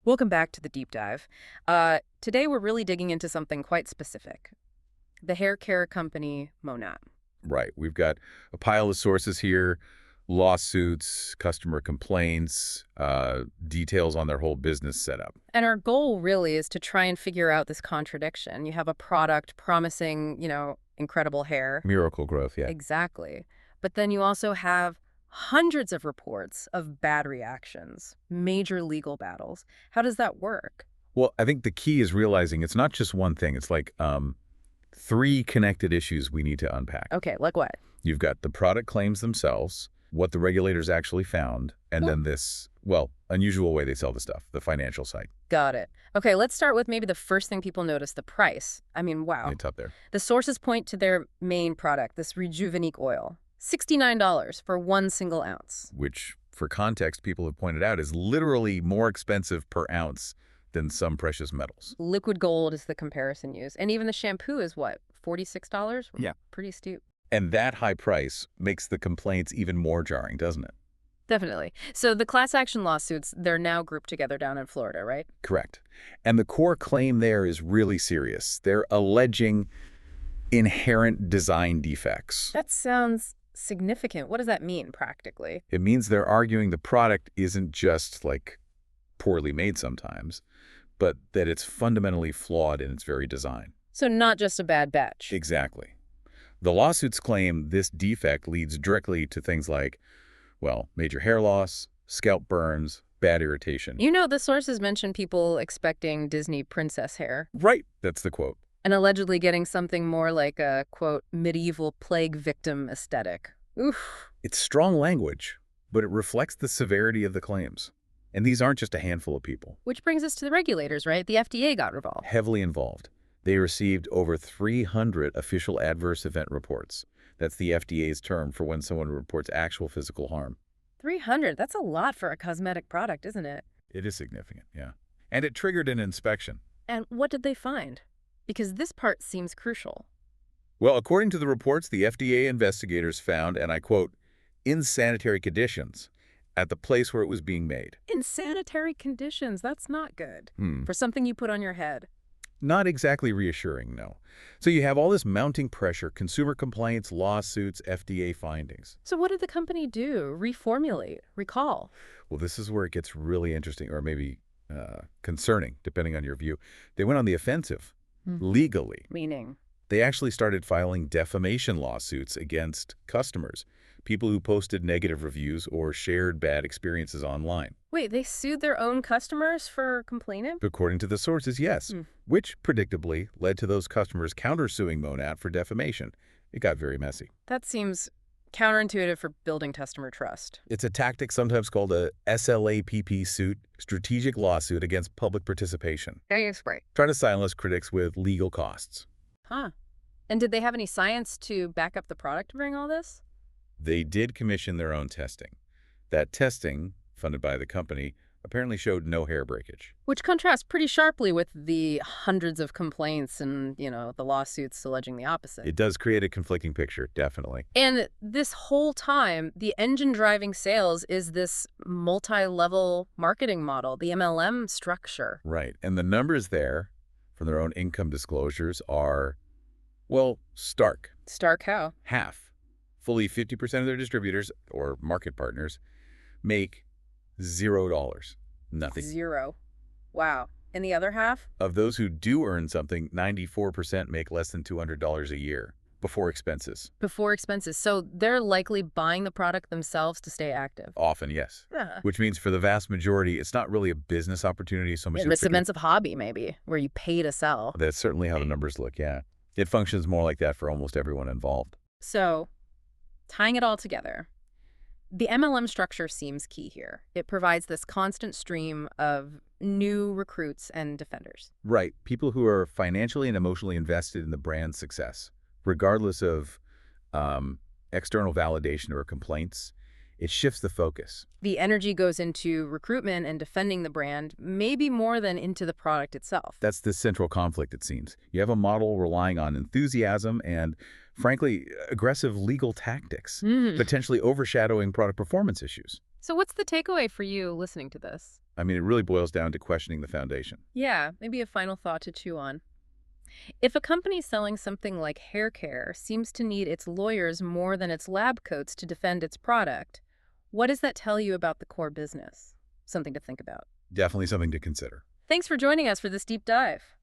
Welcome back to the deep dive. Today we're really digging into something quite specific. The hair care company Monat. Right. We've got a pile of sources here, lawsuits, customer complaints, details on their whole business setup. And our goal really is to try and figure out this contradiction. You have a product promising, incredible hair. Miracle growth, yeah. Exactly. But then you also have hundreds of reports of bad reactions, major legal battles. How does that work? Well, I think the key is realizing it's not just one thing. It's like three connected issues we need to unpack. Okay, like what? You've got the product claims themselves, what the regulators actually found, and then this, well, unusual way they sell the stuff, the financial side. Got it. Okay, let's start with maybe the first thing people notice, the price. I mean, wow. It's up there. The sources point to their main product, this Rejuvenique oil. $69 for 1 single ounce. Which, for context, people have pointed out is literally more expensive per ounce than some precious metals. Liquid gold is the comparison used. And even the shampoo is what, $46? Yeah. Pretty steep. And that high price makes the complaints even more jarring, doesn't it? Definitely. So the class action lawsuits, they're now grouped together down in Florida, right? Correct. And the core claim there is really serious. They're alleging inherent design defects. That sounds significant. What does that mean practically? It means they're arguing the product isn't just, like, poorly made sometimes, but that it's fundamentally flawed in its very design. So not just a bad batch. Exactly. The lawsuits claim this defect leads directly to things like, well, major hair loss, scalp burns, bad irritation. The sources mention people expecting Disney princess hair. Right. That's the quote. And allegedly getting something more like a, quote, medieval plague victim aesthetic. Oof. It's strong language, but it reflects the severity of the claims. And these aren't just a handful of people. Which brings us to the regulators, right? The FDA got involved. Heavily involved. They received over 300 official adverse event reports. That's the FDA's term for when someone reports actual physical harm. 300? That's a lot for a cosmetic product, isn't it? It is significant, yeah. And it triggered an inspection. And what did they find? Because this part seems crucial. Well, according to the reports, the FDA investigators found, and I quote, insanitary conditions at the place where it was being made. Insanitary conditions, that's not good. For something you put on your head. Not exactly reassuring, no. So you have all this mounting pressure, consumer complaints, lawsuits, FDA findings. So what did the company do? Reformulate? Recall? Well, this is where it gets really interesting, or maybe concerning, depending on your view. They went on the offensive, legally. Meaning? They actually started filing defamation lawsuits against customers, people who posted negative reviews or shared bad experiences online. Wait, they sued their own customers for complaining? According to the sources, yes, which predictably led to those customers countersuing Monat for defamation. It got very messy. That seems counterintuitive for building customer trust. It's a tactic sometimes called a SLAPP suit, strategic lawsuit against public participation. Right. Try to silence critics with legal costs. Huh. And did they have any science to back up the product during all this? They did commission their own testing. That testing, funded by the company, apparently showed no hair breakage. Which contrasts pretty sharply with the hundreds of complaints and, the lawsuits alleging the opposite. It does create a conflicting picture, definitely. And this whole time, the engine driving sales is this multi-level marketing model, the MLM structure. Right. And the numbers there, from their own income disclosures, are, well, stark. Stark how? Half. Fully 50% of their distributors, or market partners, make $0. Nothing. Zero. Wow. And the other half? Of those who do earn something, 94% make less than $200 a year, before expenses. Before expenses. So they're likely buying the product themselves to stay active. Often, yes. Which means for the vast majority, it's not really a business opportunity so much as It's a expensive hobby, maybe, where you pay to sell. That's certainly how the numbers look, yeah. It functions more like that for almost everyone involved. So, tying it all together, the MLM structure seems key here. It provides this constant stream of new recruits and defenders. Right. People who are financially and emotionally invested in the brand's success, regardless of external validation or complaints. It shifts the focus. The energy goes into recruitment and defending the brand, maybe more than into the product itself. That's the central conflict, it seems. You have a model relying on enthusiasm and, frankly, aggressive legal tactics, potentially overshadowing product performance issues. So what's the takeaway for you listening to this? I mean, it really boils down to questioning the foundation. Yeah, maybe a final thought to chew on. If a company selling something like hair care seems to need its lawyers more than its lab coats to defend its product, what does that tell you about the core business? Something to think about. Definitely something to consider. Thanks for joining us for this deep dive.